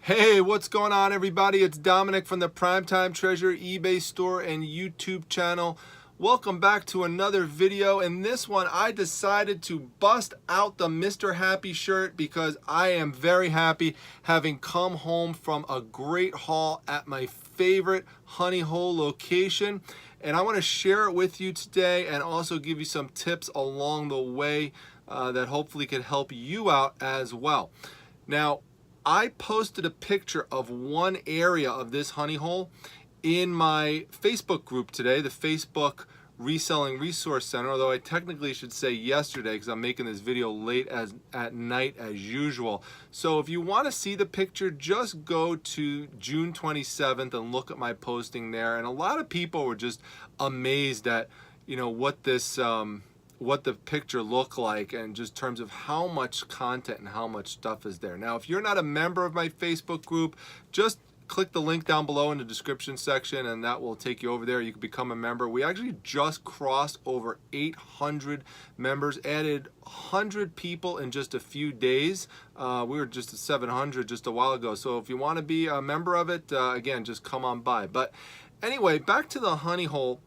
Hey, what's going on, everybody? It's Dominic from the Primetime Treasure eBay store and YouTube channel. Welcome back to another video. In this one, I decided to bust out the Mr. Happy shirt because I am very happy having come home from a great haul at my favorite honey hole location. And I want to share it with you today and also give you some tips along the way that hopefully can help you out as well. Now, I posted a picture of one area of this honey hole in my Facebook group today, the Facebook Reselling Resource Center, although I technically should say yesterday because I'm making this video late at night as usual. So if you want to see the picture, just go to June 27th and look at my posting there. And a lot of people were just amazed at, what this what the picture looked like and just terms of how much content and how much stuff is there. Now, if you're not a member of my Facebook group, just click the link down below in the description section and that will take you over there. You can become a member. We actually just crossed over 800 members, added 100 people in just a few days. We were just at 700 just a while ago. So if you want to be a member of it, again, just come on by. But anyway, back to the honey hole.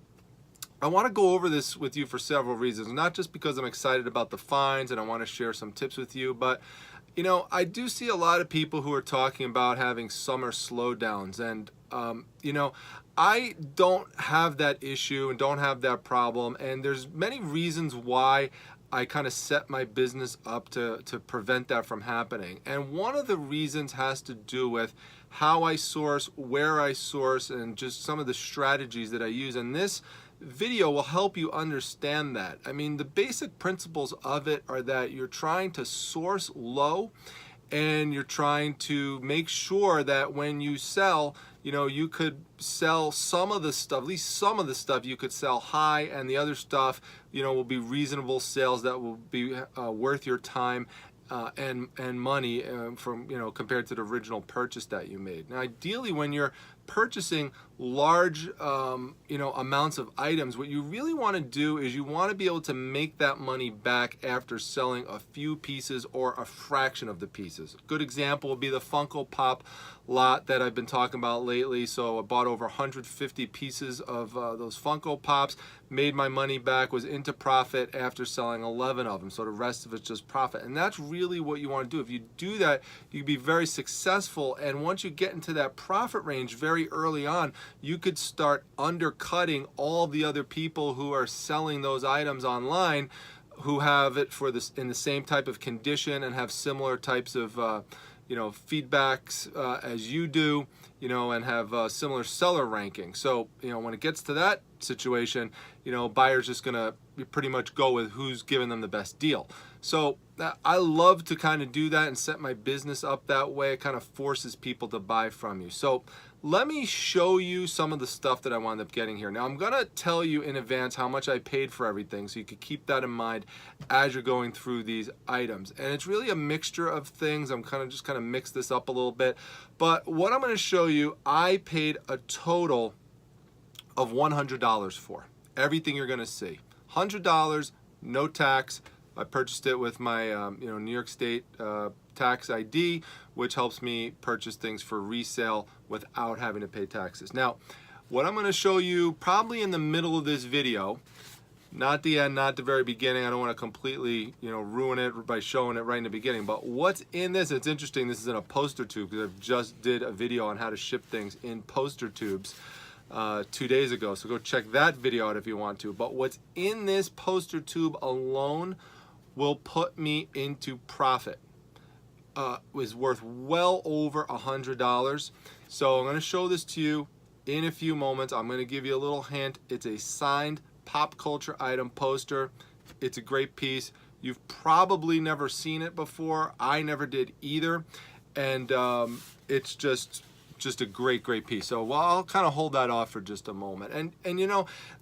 I want to go over this with you for several reasons, not just because I'm excited about the finds and I want to share some tips with you, but I do see a lot of people who are talking about having summer slowdowns, and I don't have that issue and don't have that problem, and there's many reasons why I kind of set my business up to prevent that from happening. And one of the reasons has to do with how I source, where I source, and just some of the strategies that I use. And this video will help you understand that. I mean, the basic principles of it are that you're trying to source low and you're trying to make sure that when you sell, you could sell some of the stuff, at least some of the stuff you could sell high, and the other stuff, will be reasonable sales that will be worth your time and money from compared to the original purchase that you made. Now, ideally, when you're purchasing large amounts of items, what you really want to do is you want to be able to make that money back after selling a few pieces or a fraction of the pieces. A good example would be the Funko Pop lot that I've been talking about lately. So I bought over 150 pieces of those Funko Pops, made my money back, was into profit after selling 11 of them. So the rest of it's just profit. And that's really what you want to do. If you do that, you can be very successful. And once you get into that profit range very early on, you could start undercutting all the other people who are selling those items online, who have it for this in the same type of condition and have similar types of feedbacks as you do, and have similar seller ranking. So, when it gets to that situation, buyers just gonna pretty much go with who's giving them the best deal. So I love to kind of do that and set my business up that way. It kind of forces people to buy from you. So let me show you some of the stuff that I wound up getting here. Now, I'm gonna tell you in advance how much I paid for everything, so you could keep that in mind as you're going through these items. And it's really a mixture of things. I'm just kind of mix this up a little bit. But what I'm gonna show you, I paid a total of $100 for. Everything you're gonna see. $100, no tax. I purchased it with my New York State tax ID, which helps me purchase things for resale without having to pay taxes. Now, what I'm going to show you probably in the middle of this video, not the end, not the very beginning. I don't want to completely ruin it by showing it right in the beginning, but what's in this, it's interesting, this is in a poster tube because I just did a video on how to ship things in poster tubes 2 days ago, so go check that video out if you want to. But what's in this poster tube alone will put me into profit. Was worth well over $100. So I'm going to show this to you in a few moments. I'm going to give you a little hint. It's a signed pop culture item poster. It's a great piece. You've probably never seen it before. I never did either. And it's just a great piece. So I'll kind of hold that off for just a moment. And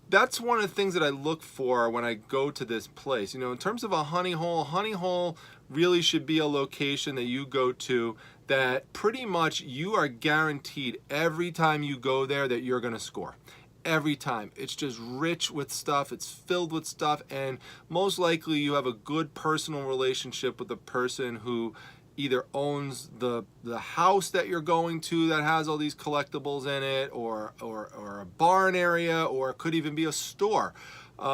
that's one of the things that I look for when I go to this place. In terms of a honey hole really should be a location that you go to that pretty much you are guaranteed every time you go there that you're going to score. Every time. It's just rich with stuff, it's filled with stuff, and most likely you have a good personal relationship with the person who either owns the house that you're going to that has all these collectibles in it, or a barn area, or it could even be a store. You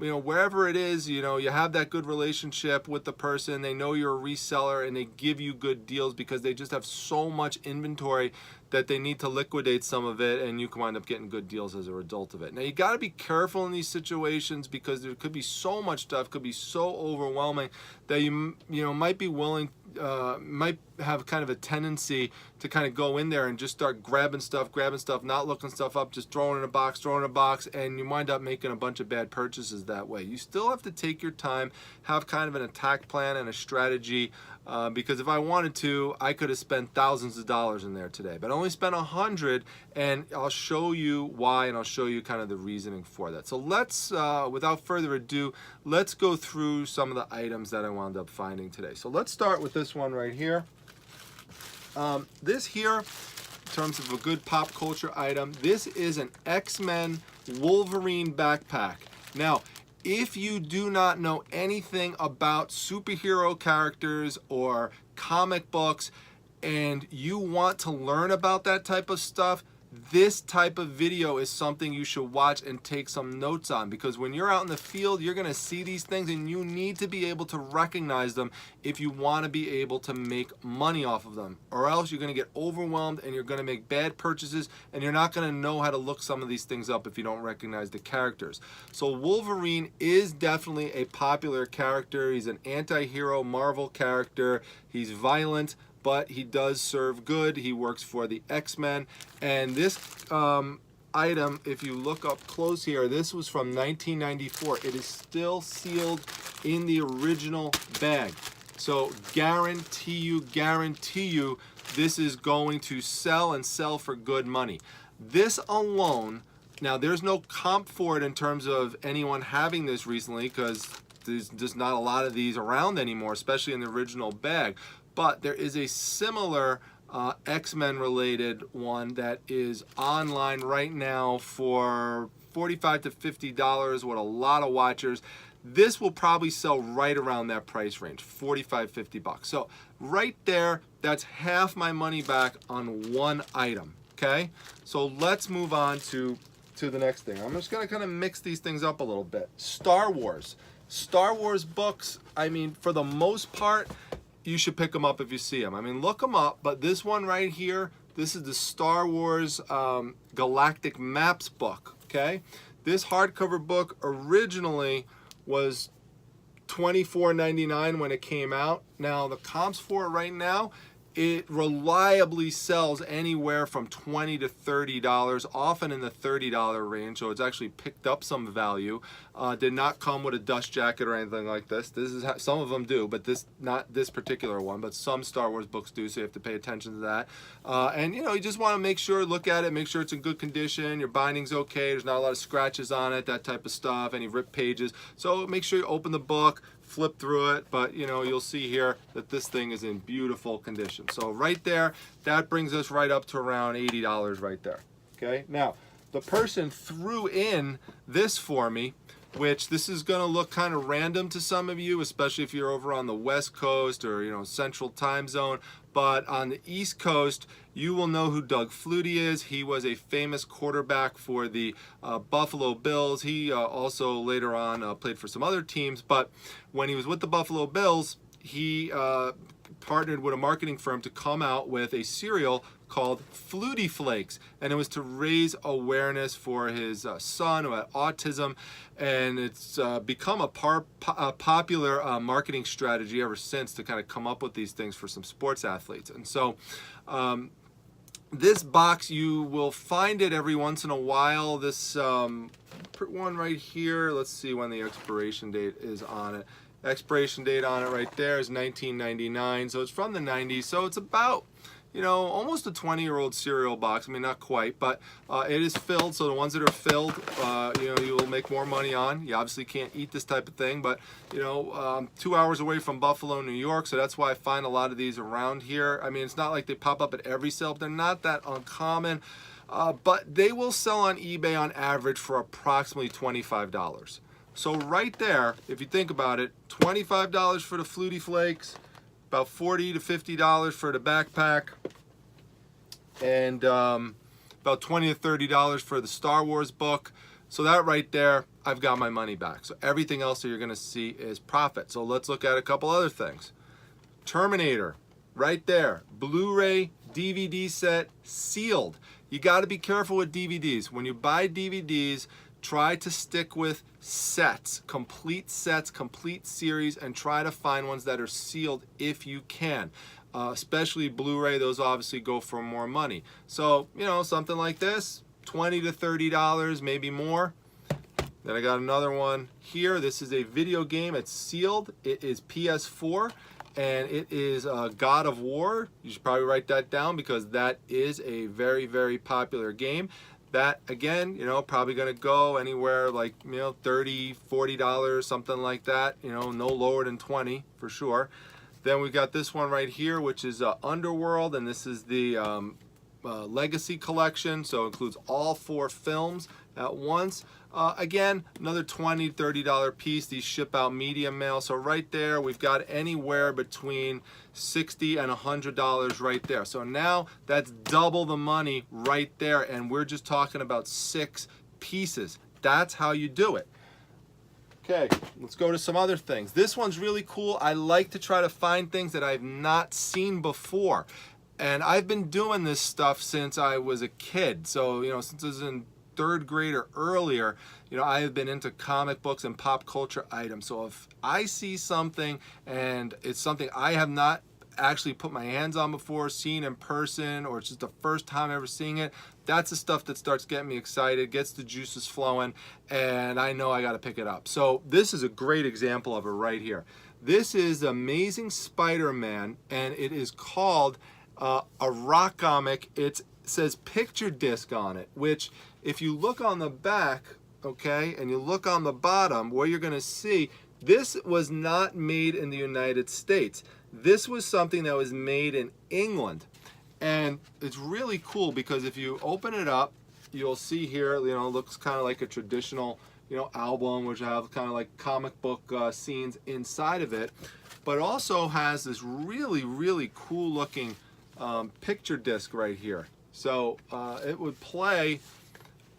know, wherever it is, you know, you have that good relationship with the person. They know you're a reseller and they give you good deals because they just have so much inventory that they need to liquidate some of it, and you can wind up getting good deals as a result of it. Now, you got to be careful in these situations because there could be so much stuff, could be so overwhelming that you know, might be willing, might have kind of a tendency to kind of go in there and just start grabbing stuff, not looking stuff up, just throwing it in a box, and you wind up making a bunch of bad purchases that way. You still have to take your time, have kind of an attack plan and a strategy, because if I wanted to, I could have spent thousands of dollars in there today, but I only spent 100, and I'll show you why, and I'll show you kind of the reasoning for that. So let's, without further ado, let's go through some of the items that I wound up finding today. So let's start with this one right here. This here, in terms of a good pop culture item, this is an X-Men Wolverine backpack. Now, if you do not know anything about superhero characters or comic books and you want to learn about that type of stuff, this type of video is something you should watch and take some notes on, because when you're out in the field, you're going to see these things and you need to be able to recognize them if you want to be able to make money off of them, or else you're going to get overwhelmed and you're going to make bad purchases and you're not going to know how to look some of these things up if you don't recognize the characters. So Wolverine is definitely a popular character. He's an anti-hero Marvel character. He's violent, but he does serve good. He works for the X-Men. And this item, if you look up close here, this was from 1994. It is still sealed in the original bag. So guarantee you, this is going to sell and sell for good money. This alone, now there's no comp for it in terms of anyone having this recently, because there's just not a lot of these around anymore, especially in the original bag. But there is a similar X-Men related one that is online right now for $45 to $50 with a lot of watchers. This will probably sell right around that price range, 45, 50 bucks. So right there, that's half my money back on one item, okay? So let's move on to the next thing. I'm just gonna kind of mix these things up a little bit. Star Wars. Star Wars books, I mean, for the most part, you should pick them up if you see them. I mean, look them up, but this one right here, this is the Star Wars Galactic Maps book, okay? This hardcover book originally was $24.99 when it came out. Now, the comps for it right now, it reliably sells anywhere from $20 to $30, often in the $30 range, so it's actually picked up some value. Did not come with a dust jacket or anything like this. This is how, some of them do, but this, not this particular one, but some Star Wars books do, so you have to pay attention to that. And you know, you just want to make sure, look at it, make sure it's in good condition, your binding's okay, there's not a lot of scratches on it, that type of stuff, any ripped pages. So make sure you open the book, flip through it, but you know, you'll see here that this thing is in beautiful condition. So right there, that brings us right up to around $80 right there. Okay, now the person threw in this for me, which this is going to look kind of random to some of you, especially if you're over on the West Coast or, you know, Central Time Zone. But on the East Coast, you will know who Doug Flutie is. He was a famous quarterback for the Buffalo Bills. He also later on played for some other teams. But when he was with the Buffalo Bills, he partnered with a marketing firm to come out with a cereal called Flutie Flakes, and it was to raise awareness for his son who had autism, and it's become a popular marketing strategy ever since to kind of come up with these things for some sports athletes. And so this box, you will find it every once in a while. This one right here, let's see when the expiration date is on it. Expiration date on it right there is 1999, so it's from the 90s, so it's about, you know, almost a 20-year-old cereal box. I mean, not quite, but it is filled, so the ones that are filled, you know, you will make more money on. You obviously can't eat this type of thing, but, you know, 2 hours away from Buffalo, New York, so that's why I find a lot of these around here. I mean, it's not like they pop up at every sale, but they're not that uncommon, but they will sell on eBay on average for approximately $25. So right there, if you think about it, $25 for the Flutie Flakes, about $40 to $50 for the backpack, and about $20 to $30 for the Star Wars book. So that right there, I've got my money back. So everything else that you're gonna see is profit. So let's look at a couple other things. Terminator, right there, Blu-ray DVD set, sealed. You gotta be careful with DVDs. When you buy DVDs, try to stick with sets, complete series, and try to find ones that are sealed if you can. Especially Blu-ray, those obviously go for more money. So, you know, something like this, $20 to $30, maybe more. Then I got another one here. This is a video game. It's sealed. It is PS4, and it is God of War. You should probably write that down because that is a very, very popular game. That, again, you know, probably going to go anywhere like, you know, $30, $40, something like that. You know, no lower than 20 for sure. Then we got this one right here, which is Underworld, and this is the Legacy Collection, so it includes all 4 films at once. Again, another $20, $30 piece. These ship out medium mail, so right there we've got anywhere between $60 and $100 right there. So now that's double the money right there, and we're just talking about 6 pieces. That's how you do it. Okay, let's go to some other things. This one's really cool. I like to try to find things that I've not seen before. And I've been doing this stuff since I was a kid. So, you know, since I was in 3rd grade or earlier, you know, I have been into comic books and pop culture items. So if I see something and it's something I have not actually put my hands on before, seen in person, or it's just the first time ever seeing it, that's the stuff that starts getting me excited, gets the juices flowing, and I know I got to pick it up. So this is a great example of it right here. This is Amazing Spider-Man, and it is called a rock comic. It says picture disc on it, which if you look on the back, okay, and you look on the bottom, what you're going to see, this was not made in the United States. This was something that was made in England. And it's really cool because if you open it up, you'll see here, you know, it looks kind of like a traditional, you know, album, which have kind of like comic book scenes inside of it, but also has this really, really cool looking picture disc right here. So it would play,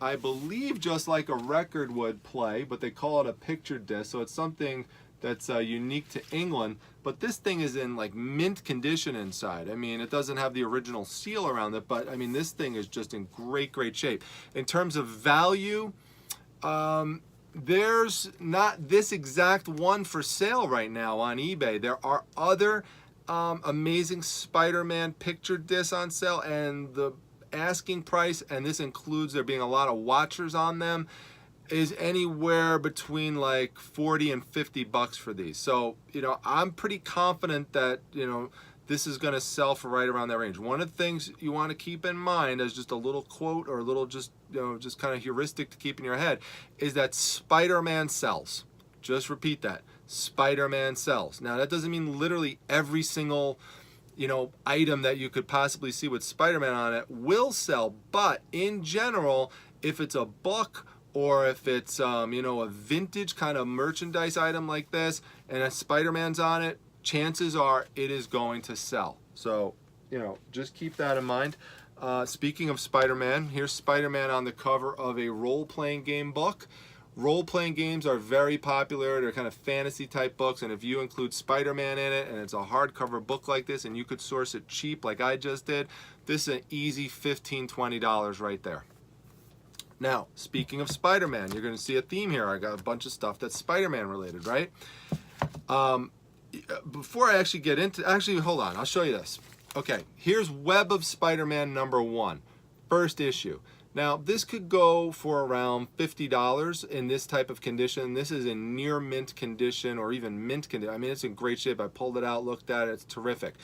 I believe, just like a record would play, but they call it a picture disc. So it's something that's unique to England, but this thing is in like mint condition inside. I mean, it doesn't have the original seal around it, but I mean, this thing is just in great, great shape. In terms of value, there's not this exact one for sale right now on eBay. There are other Amazing Spider-Man picture discs on sale, and the asking price, and this includes there being a lot of watchers on them, is anywhere between like 40 and 50 bucks for these. So, you know, I'm pretty confident that, you know, this is going to sell for right around that range. One of the things you want to keep in mind as just a little quote or a little just, you know, just kind of heuristic to keep in your head is that Spider-Man sells. Just repeat that. Spider-Man sells. Now, that doesn't mean literally every single, you know, item that you could possibly see with Spider-Man on it will sell, but in general, if it's a book or if it's, you know, a vintage kind of merchandise item like this and a Spider-Man's on it, chances are it is going to sell. So, you know, just keep that in mind. Speaking of Spider-Man, here's Spider-Man on the cover of a role-playing game book. Role-playing games are very popular. They're kind of fantasy type books, and if you include Spider-Man in it and it's a hardcover book like this and you could source it cheap like I just did, this is an easy $15, $20 right there. Now, speaking of Spider-Man, you're going to see a theme here. I got a bunch of stuff that's Spider-Man related, right? Before I actually get into, actually, hold on, I'll show you this. Okay, here's Web of Spider-Man #1, first issue. Now, this could go for around $50 in this type of condition. This is in near mint condition or even mint condition. I mean, it's in great shape. I pulled it out, looked at it. It's terrific.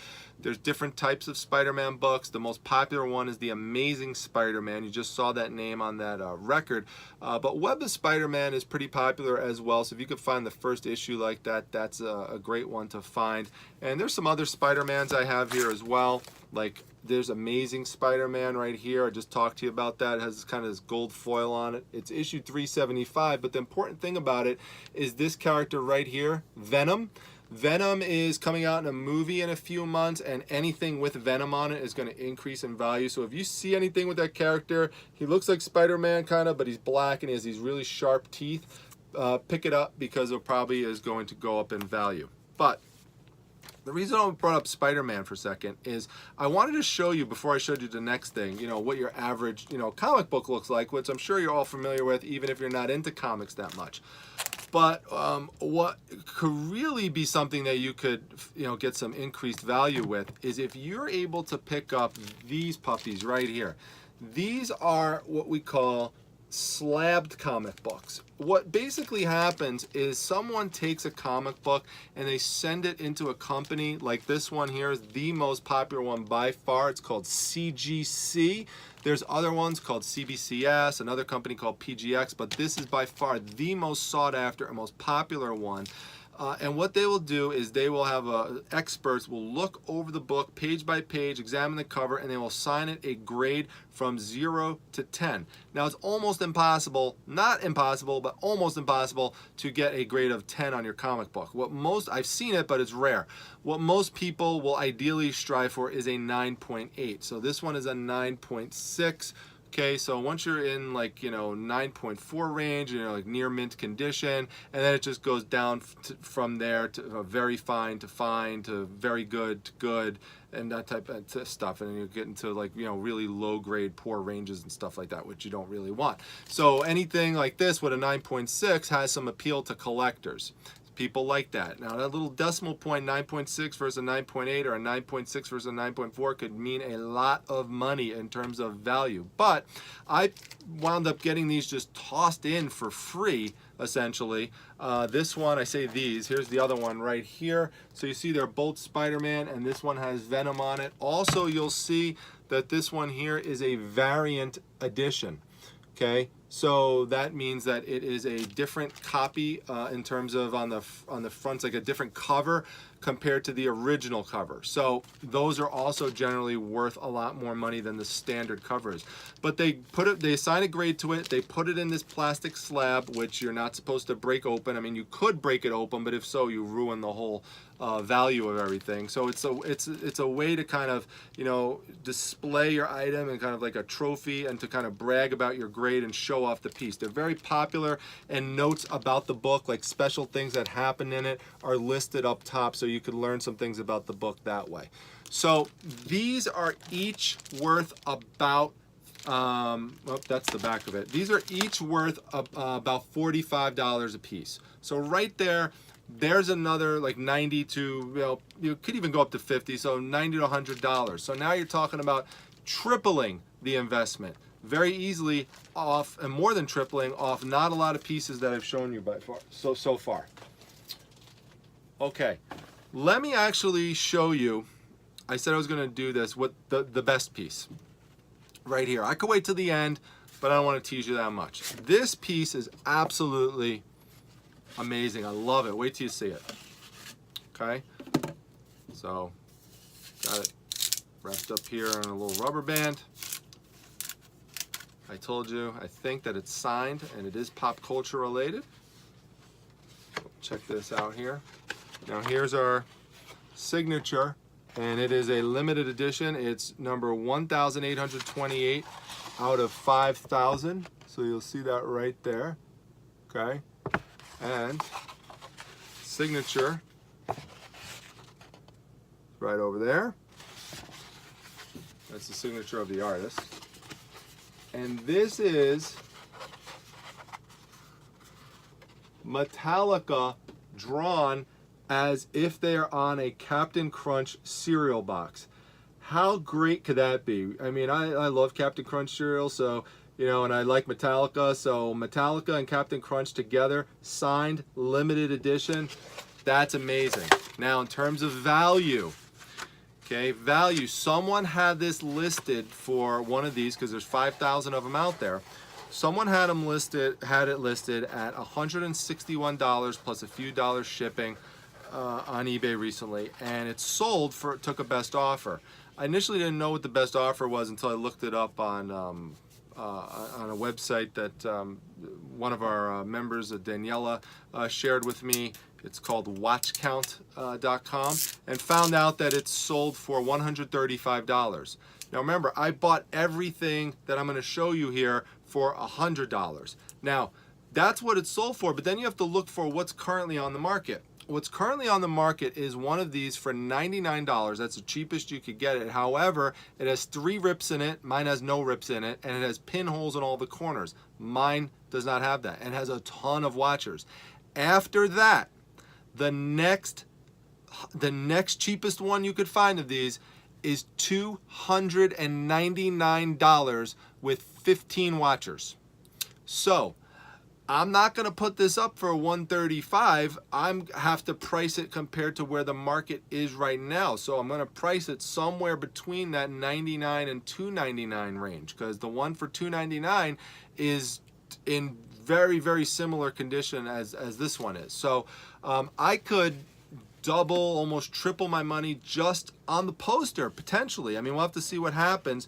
There's different types of Spider-Man books. The most popular one is the Amazing Spider-Man. You just saw that name on that record. But Web of Spider-Man is pretty popular as well. So if you could find the first issue like that, that's a great one to find. And there's some other Spider-Mans I have here as well. Like there's Amazing Spider-Man right here. I just talked to you about that. It has kind of this gold foil on it. It's issue 375, but the important thing about it is this character right here, Venom. Venom is coming out in a movie in a few months, and anything with Venom on it is going to increase in value. So if you see anything with that character, he looks like Spider-Man kind of, but he's black and he has these really sharp teeth, pick it up because it probably is going to go up in value. But the reason I brought up Spider-Man for a second is I wanted to show you, before I showed you the next thing, you know, what your average, you know, comic book looks like, which I'm sure you're all familiar with, even if you're not into comics that much. But what could really be something that you could, you know, get some increased value with is if you're able to pick up these puppies right here. These are what we call slabbed comic books. What basically happens is someone takes a comic book and they send it into a company like this one here is the most popular one by far. It's called CGC. There's other ones called CBCS, another company called PGX, but this is by far the most sought after and most popular one. And what they will do is they will have experts will look over the book page by page, examine the cover, and they will assign it a grade from 0 to 10. Now it's almost impossible, not impossible, but almost impossible to get a grade of 10 on your comic book. I've seen it, but it's rare. What most people will ideally strive for is a 9.8. So this one is a 9.6. Okay, so once you're in like, you know, 9.4 range, you know, like near mint condition, and then it just goes down from there to very fine to very good to good, and that type of stuff. And then you get into like, you know, really low grade, poor ranges and stuff like that, which you don't really want. So anything like this with a 9.6 has some appeal to collectors. People like that. Now that little decimal point, 9.6 versus a 9.8 or a 9.6 versus a 9.4 could mean a lot of money in terms of value. But I wound up getting these just tossed in for free, essentially. This one, I say these, here's the other one right here. So you see they're both Spider-Man and this one has Venom on it. Also, you'll see that this one here is a variant edition. Okay, so that means that it is a different copy in terms of on the front, it's like a different cover compared to the original cover. So those are also generally worth a lot more money than the standard covers. But they assign a grade to it. They put it in this plastic slab, which you're not supposed to break open. I mean, you could break it open, but if so, you ruin the whole value of everything. So it's a way to kind of, you know, display your item and kind of like a trophy and to kind of brag about your grade and show off the piece. They're very popular, and notes about the book, like special things that happen in it, are listed up top, so you could learn some things about the book that way. So these are each worth about that's the back of it. These are each worth about $45 a piece. So right there, there's another like 90 to, you know, you could even go up to 50, so 90 to $100. So now you're talking about tripling the investment very easily off, and more than tripling off not a lot of pieces that I've shown you so far. Okay, let me actually show you. I said I was going to do this with the best piece right here. I could wait till the end, but I don't want to tease you that much. This piece is absolutely amazing. I love it. Wait till you see it. Okay, so got it wrapped up here on a little rubber band. I told you, I think that it's signed and it is pop culture related. Check this out here. Now here's our signature, and it is a limited edition. It's number 1,828 out of 5,000. So you'll see that right there. Okay. And signature right over there. That's the signature of the artist. And this is Metallica drawn as if they are on a Captain Crunch cereal box. How great could that be? I mean, I love Captain Crunch cereal, so, you know, and I like Metallica, so Metallica and Captain Crunch together, signed, limited edition, that's amazing. Now, in terms of value, okay, value, someone had this listed for one of these, because there's 5,000 of them out there. Someone had it listed at $161 plus a few dollars shipping on eBay recently, and it sold for, took a best offer. I initially didn't know what the best offer was until I looked it up on a website that one of our members, Daniela, shared with me, It's called watchcount.com, and found out that it's sold for $135. Now remember, I bought everything that I'm going to show you here for $100. Now, that's what it's sold for, but then you have to look for what's currently on the market. What's currently on the market is one of these for $99. That's the cheapest you could get it. However, it has 3 rips in it. Mine has no rips in it, and it has pinholes in all the corners. Mine does not have that, and has a ton of watchers. After that, the next cheapest one you could find of these is $299 with 15 watchers. So I'm not going to put this up for $135. I'm have to price it compared to where the market is right now. So I'm going to price it somewhere between that $99 and $299 range, because the one for $299 is in very, very similar condition as this one is. So I could double, almost triple my money just on the poster, potentially. I mean, we'll have to see what happens.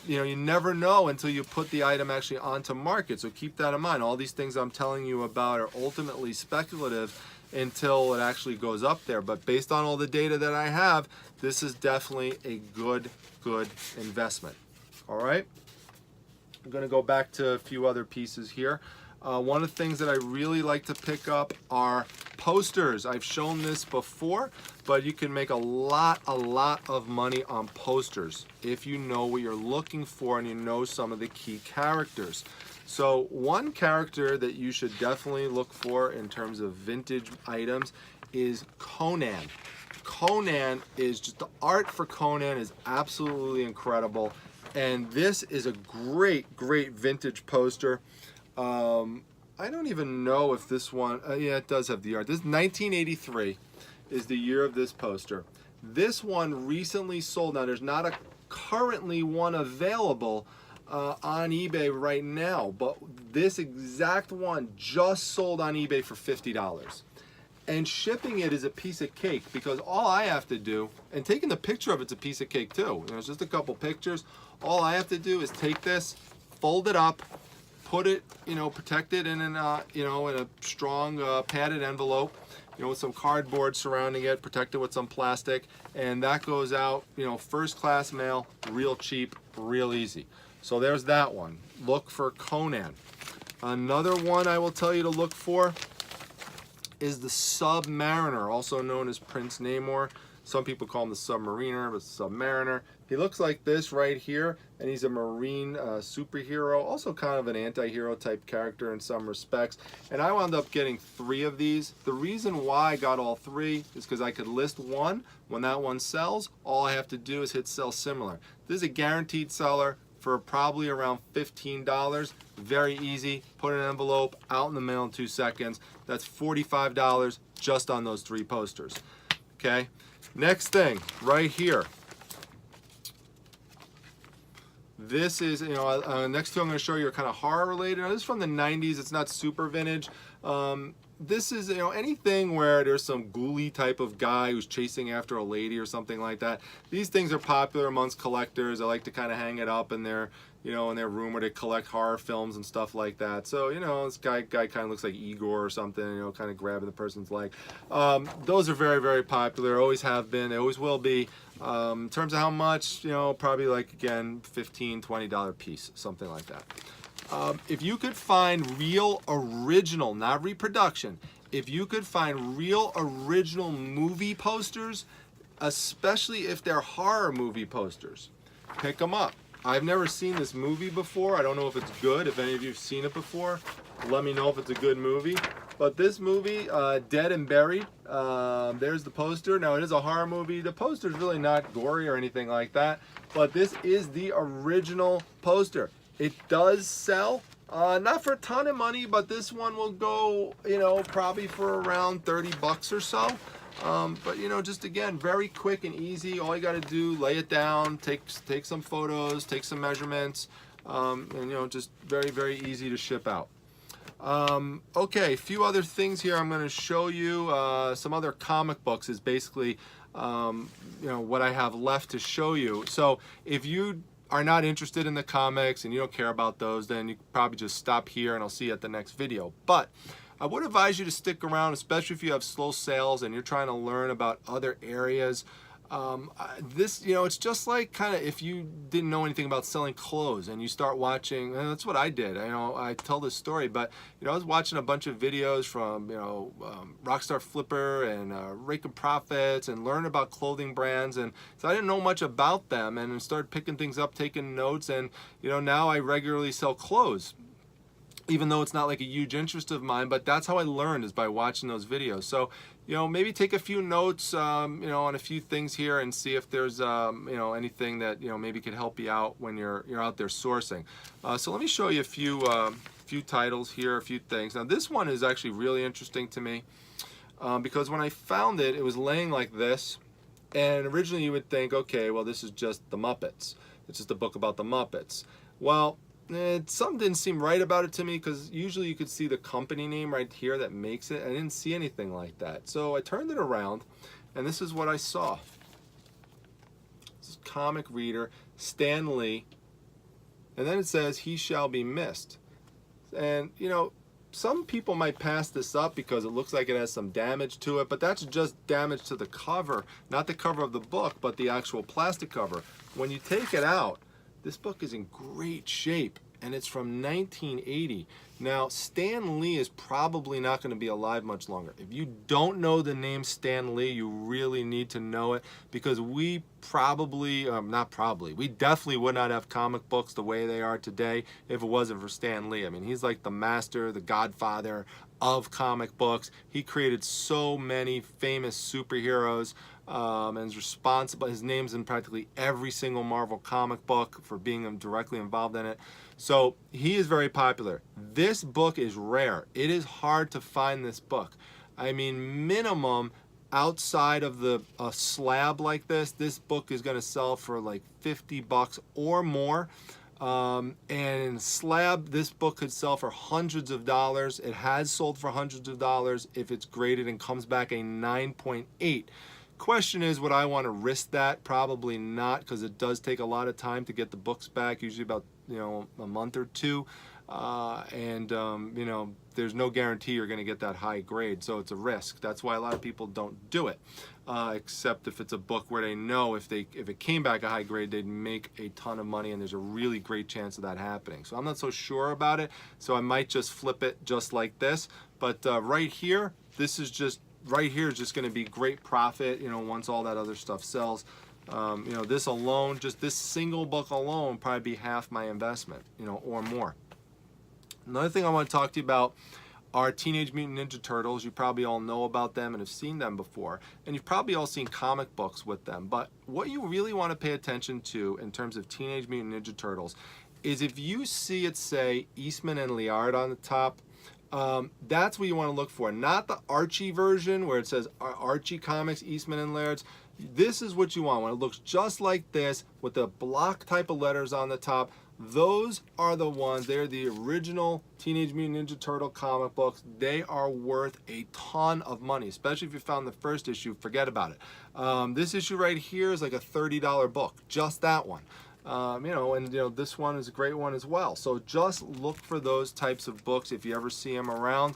You know, you never know until you put the item actually onto market. So keep that in mind. All these things I'm telling you about are ultimately speculative until it actually goes up there. But based on all the data that I have, this is definitely a good investment. All right. I'm going to go back to a few other pieces here. One of the things that I really like to pick up are posters. I've shown this before, but you can make a lot of money on posters if you know what you're looking for and you know some of the key characters. So one character that you should definitely look for in terms of vintage items is Conan. Conan is just, the art for Conan is absolutely incredible, and this is a great vintage poster. I don't even know if this one, yeah, it does have the art. This is 1983 is the year of this poster. This one recently sold. Now, there's not a currently one available on eBay right now, but this exact one just sold on eBay for $50. And shipping it is a piece of cake, because all I have to do, and taking the picture of it's a piece of cake too. You know, it's just a couple pictures. All I have to do is take this, fold it up, put it, you know, protect it in an, you know, in a strong padded envelope, you know, with some cardboard surrounding it, protect it with some plastic, and that goes out, you know, first class mail, real cheap, real easy. So there's that one. Look for Conan. Another one I will tell you to look for is the Submariner, also known as Prince Namor. Some people call him the Submariner, but Submariner. He looks like this right here, and he's a marine superhero, also kind of an anti-hero type character in some respects. And I wound up getting 3 of these. The reason why I got all 3 is because I could list one. When that one sells, all I have to do is hit sell similar. This is a guaranteed seller for probably around $15. Very easy. Put in an envelope, out in the mail in 2 seconds. That's $45 just on those 3 posters. Okay. Next thing, right here. This is, you know, next two I'm going to show you are kind of horror related. Now, this is from the 90s. It's not super vintage. This is, you know, anything where there's some ghouly type of guy who's chasing after a lady or something like that. These things are popular amongst collectors. I like to kind of hang it up in their, you know, in their room where they collect horror films and stuff like that. So, you know, this guy kind of looks like Igor or something, you know, kind of grabbing the person's leg. Those are very popular, always have been, they always will be. In terms of how much, you know, probably like, again, $15, $20 piece, something like that. If you could find real original, not reproduction, if you could find real original movie posters, especially if they're horror movie posters, pick them up. I've never seen this movie before. I don't know if it's good. If any of you have seen it before, let me know if it's a good movie. But this movie, Dead and Buried, there's the poster. Now, it is a horror movie. The poster's really not gory or anything like that, but this is the original poster. It does sell, not for a ton of money, but this one will go, you know, probably for around 30 bucks or so. But, you know, just again, very quick and easy. All you got to do, lay it down, take some photos, take some measurements, and, you know, just very easy to ship out. Okay, a few other things here I'm going to show you. Some other comic books is basically, you know, what I have left to show you. So if you are not interested in the comics and you don't care about those, then you probably just stop here and I'll see you at the next video. But I would advise you to stick around, especially if you have slow sales and you're trying to learn about other areas. This, it's just like kind of if you didn't know anything about selling clothes and you start watching, and that's what I did. I tell this story, but I was watching a bunch of videos from Rockstar Flipper and Raking Profits and learn about clothing brands, and so I didn't know much about them, and started picking things up, taking notes, and now I regularly sell clothes, even though it's not like a huge interest of mine, but that's how I learned, is by watching those videos. So, maybe take a few notes, on a few things here and see if there's, anything that, maybe could help you out when you're out there sourcing. So let me show you a few titles here, a few things. Now this one is actually really interesting to me because when I found it, it was laying like this. And originally you would think, okay, well, this is just the Muppets. It's just a book about the Muppets. Well, something didn't seem right about it to me, because usually you could see the company name right here that makes it. I didn't see anything like that. So I turned it around, and this is what I saw. This is comic reader, Stan Lee, and then it says, "He shall be missed." And, some people might pass this up because it looks like it has some damage to it, but that's just damage to the cover, not the cover of the book, but the actual plastic cover. When you take it out, this book is in great shape, and it's from 1980. Now, Stan Lee is probably not going to be alive much longer. If you don't know the name Stan Lee, you really need to know it, because we we definitely would not have comic books the way they are today if it wasn't for Stan Lee. I mean, he's like the master, the godfather of comic books. He created so many famous superheroes, and is responsible. His name's in practically every single Marvel comic book for being directly involved in it. So he is very popular. This book is rare. It is hard to find this book. I mean, minimum, outside of a slab like this book is going to sell for like $50 or more. And in a slab, this book could sell for hundreds of dollars. It has sold for hundreds of dollars if it's graded and comes back a 9.8. Question is, would I want to risk that? Probably not, because it does take a lot of time to get the books back, usually about a month or two, and there's no guarantee you're going to get that high grade, so it's a risk. That's why a lot of people don't do it, except if it's a book where they know if it came back a high grade, they'd make a ton of money, and there's a really great chance of that happening. So I'm not so sure about it, so I might just flip it just like this. But right here, this is just right here is just going to be great profit, once all that other stuff sells. This alone, just this single book alone, probably be half my investment, or more. Another thing I want to talk to you about are Teenage Mutant Ninja Turtles. You probably all know about them and have seen them before, and you've probably all seen comic books with them. But what you really want to pay attention to in terms of Teenage Mutant Ninja Turtles is if you see it say Eastman and Liard on the top, that's what you want to look for. Not the Archie version where it says Archie Comics, Eastman and Laird's. This is what you want. When it looks just like this with the block type of letters on the top, those are the ones. They're the original Teenage Mutant Ninja Turtle comic books. They are worth a ton of money, especially if you found the first issue. Forget about it. This issue right here is like a $30 book, just that one. This one is a great one as well. So just look for those types of books if you ever see them around.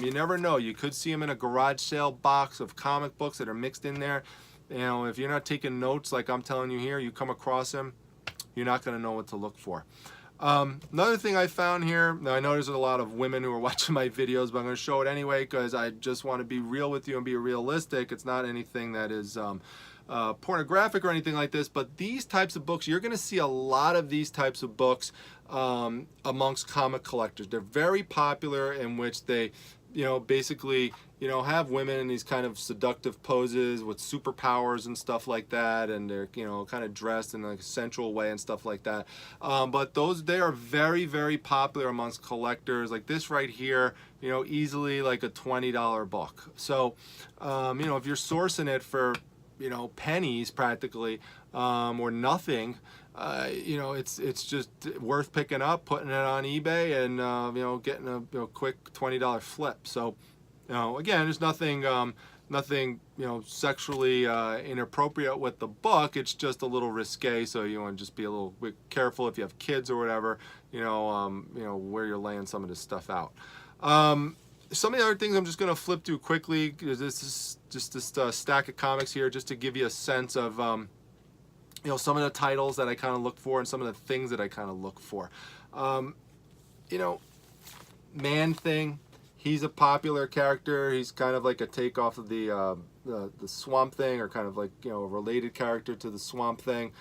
You never know. You could see them in a garage sale box of comic books that are mixed in there. If you're not taking notes like I'm telling you here, you come across them, you're not going to know what to look for. Another thing I found here, now I know there's a lot of women who are watching my videos, but I'm going to show it anyway because I just want to be real with you and be realistic. It's not anything that is pornographic or anything like this, but these types of books, you're going to see a lot of these types of books amongst comic collectors. They're very popular, in which they basically have women in these kind of seductive poses with superpowers and stuff like that, and they're kind of dressed in like a sensual way and stuff like that. But they are very, very popular amongst collectors. Like this right here, easily like a $20 book. So if you're sourcing it for pennies practically, or nothing, it's just worth picking up, putting it on eBay, and getting a quick $20 flip. So again, there's nothing sexually inappropriate with the book. It's just a little risque, so you want to just be a little bit careful if you have kids or whatever, where you're laying some of this stuff out. Some of the other things I'm just going to flip through quickly, because this is just this stack of comics here, just to give you a sense of you know, some of the titles that I kind of look for and some of the things that I kind of look for. You know, Man-Thing, he's a popular character. He's kind of like a takeoff of the Swamp Thing, or kind of like, you know, a related character to the Swamp Thing,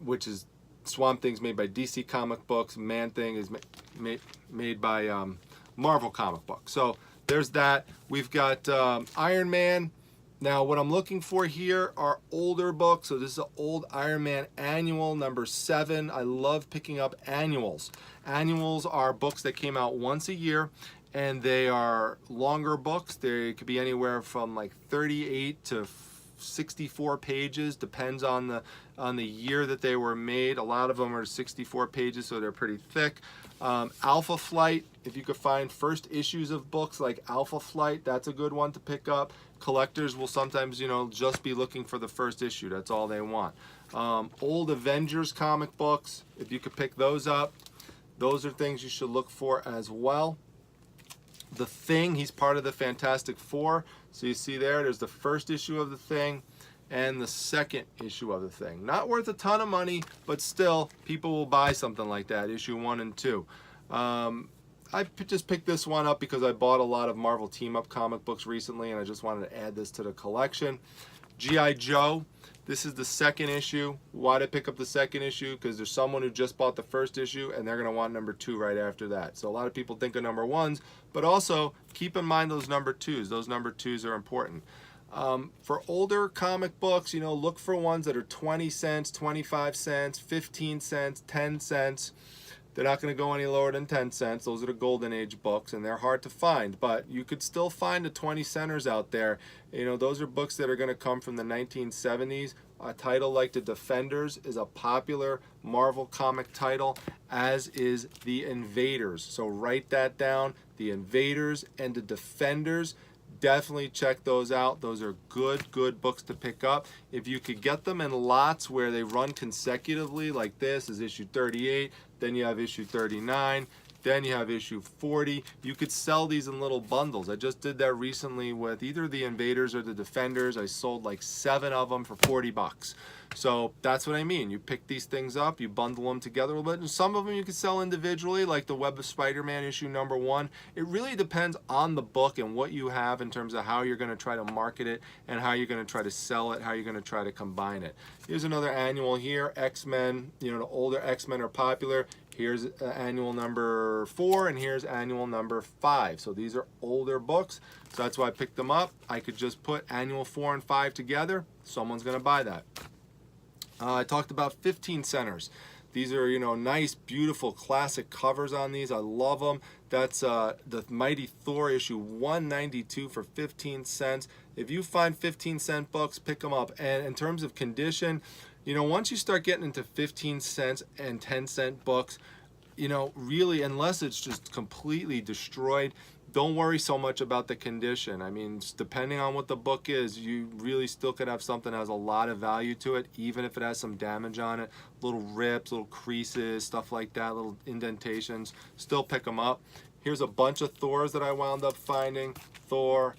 which is Swamp Thing's made by DC Comic Books. Man-Thing is made by Marvel Comic Books. So there's that. We've got Iron Man. Now, what I'm looking for here are older books. So this is an old Iron Man annual, number 7. I love picking up annuals. Annuals are books that came out once a year, and they are longer books. They could be anywhere from like 38 to 64 pages, depends on the year that they were made. A lot of them are 64 pages, so they're pretty thick. Alpha Flight, if you could find first issues of books like Alpha Flight, that's a good one to pick up. Collectors will sometimes, you know, just be looking for the first issue. That's all they want. Old Avengers comic books, if you could pick those up, those are things you should look for as well. The Thing, he's part of the Fantastic Four. So you see there's the first issue of The Thing and the second issue of The Thing. Not worth a ton of money, but still, people will buy something like that, issue 1 and 2. I just picked this one up because I bought a lot of Marvel Team-Up comic books recently, and I just wanted to add this to the collection. G.I. Joe, this is the second issue. Why did I pick up the second issue? Because there's someone who just bought the first issue, and they're going to want number 2 right after that. So a lot of people think of number 1s, but also keep in mind those number 2s. Those number 2s are important. For older comic books, you know, look for ones that are 20 cents, 25 cents, 15 cents, 10 cents. They're not going to go any lower than 10 cents. Those are the golden age books, and they're hard to find, but you could still find the 20 centers out there. You know, those are books that are going to come from the 1970s. A title like The Defenders is a popular Marvel comic title, as is The Invaders. So write that down. The Invaders and The Defenders. Definitely check those out. Those are good books to pick up. If you could get them in lots where they run consecutively, like this is issue 38, then you have issue 39, then you have issue 40. You could sell these in little bundles. I just did that recently with either The Invaders or The Defenders. I sold like 7 of them for 40 bucks. So that's what I mean. You pick these things up, you bundle them together a little bit, and some of them you can sell individually, like the Web of Spider-Man issue number 1. It really depends on the book and what you have in terms of how you're going to try to market it and how you're going to try to sell it, how you're going to try to combine it. Here's another annual here, X-Men. You know, the older X-Men are popular. Here's annual number 4, and here's annual number 5. So these are older books, so that's why I picked them up. I could just put annual 4 and 5 together. Someone's going to buy that. I talked about 15 centers. These are, you know, nice, beautiful, classic covers on these. I love them. That's the Mighty Thor issue 192 for 15 cents. If you find 15-cent books, pick them up. And in terms of condition, you know, once you start getting into 15 cents and 10-cent books, you know, really, unless it's just completely destroyed, don't worry so much about the condition. I mean, depending on what the book is, you really still could have something that has a lot of value to it, even if it has some damage on it, little rips, little creases, stuff like that, little indentations. Still pick them up. Here's a bunch of Thors that I wound up finding. Thor,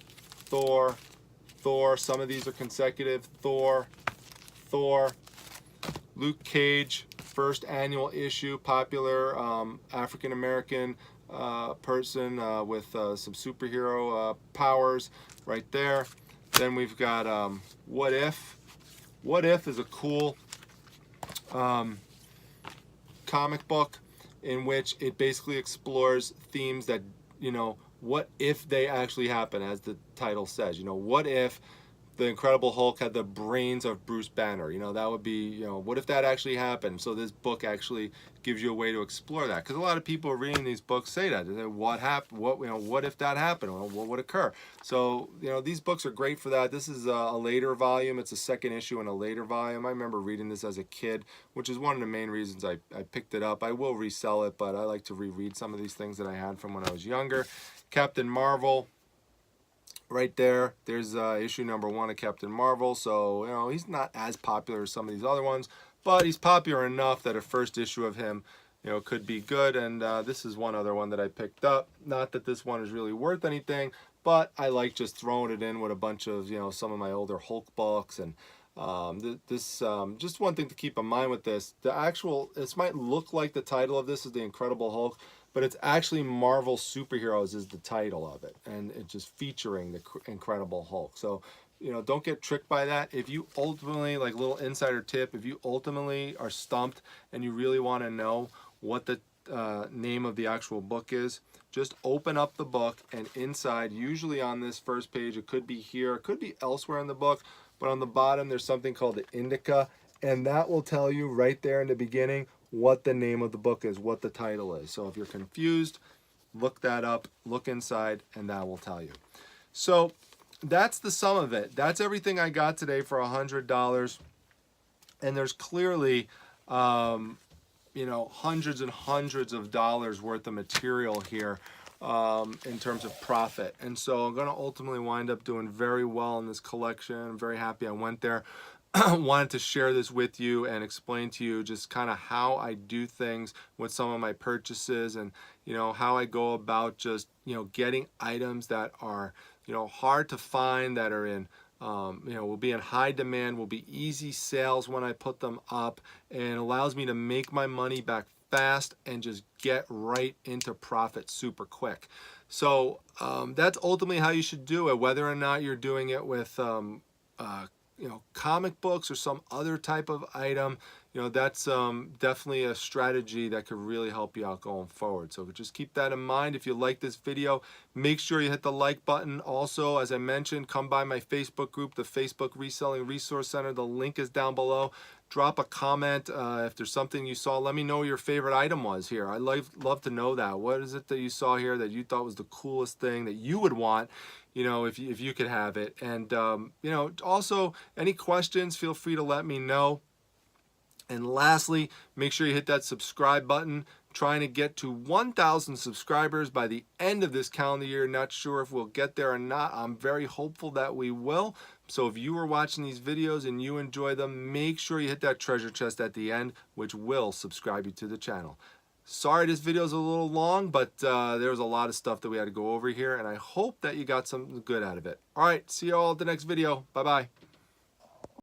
Thor, Thor. Some of these are consecutive. Thor, Thor. Luke Cage, first annual issue, popular African-American person with some superhero powers right there. Then we've got What If. What If is a cool comic book in which it basically explores themes that, you know, what if they actually happen, as the title says. You know, what if the Incredible Hulk had the brains of Bruce Banner? You know, that would be, you know, what if that actually happened? So this book actually gives you a way to explore that, because a lot of people reading these books say that. They say, what happened? What, you know, what if that happened? What would occur? So, you know, these books are great for that. This is a later volume. It's a second issue in a later volume. I remember reading this as a kid, which is one of the main reasons I picked it up. I will resell it, but I like to reread some of these things that I had from when I was younger. Captain Marvel. Right there, there's issue number 1 of Captain Marvel. So, you know, he's not as popular as some of these other ones, but he's popular enough that a first issue of him you know, could be good. And this is one other one that I picked up. Not that this one is really worth anything, but I like just throwing it in with a bunch of, you know, some of my older Hulk books. And just one thing to keep in mind with this, this might look like the title of this is The Incredible Hulk, but it's actually Marvel Superheroes is the title of it, and it's just featuring the Incredible Hulk. So, you know, don't get tricked by that. If you ultimately, like, little insider tip, if you ultimately are stumped and you really want to know what the name of the actual book is, just open up the book, and inside, usually on this first page, it could be here, it could be elsewhere in the book, but on the bottom there's something called the indica, and that will tell you right there in the beginning what the name of the book is, what the title is. So if you're confused, look that up, look inside, and that will tell you. So that's the sum of it. That's everything I got today for $100. And there's clearly, you know, hundreds and hundreds of dollars worth of material here in terms of profit. And so I'm going to ultimately wind up doing very well in this collection. I'm very happy I went there. Wanted to share this with you and explain to you just kind of how I do things with some of my purchases, and, you know, how I go about just, you know, getting items that are, you know, hard to find, that are in, you know, will be in high demand, will be easy sales when I put them up, and allows me to make my money back fast and just get right into profit super quick. So that's ultimately how you should do it, whether or not you're doing it with you know, comic books or some other type of item. You know, that's definitely a strategy that could really help you out going forward. So just keep that in mind. If you like this video, make sure you hit the like button. Also, as I mentioned, come by my Facebook group, the Facebook Reselling Resource Center. The link is down below. Drop a comment if there's something you saw. Let me know what your favorite item was here. I'd love to know that. What is it that you saw here that you thought was the coolest thing that you would want, you know, if you could have it? And, you know, also, any questions, feel free to let me know. And lastly, make sure you hit that subscribe button. Trying to get to 1,000 subscribers by the end of this calendar year. Not sure if we'll get there or not. I'm very hopeful that we will. So if you are watching these videos and you enjoy them, make sure you hit that treasure chest at the end, which will subscribe you to the channel. Sorry this video is a little long, but there was a lot of stuff that we had to go over here, and I hope that you got something good out of it. All right, see you all at the next video. Bye-bye.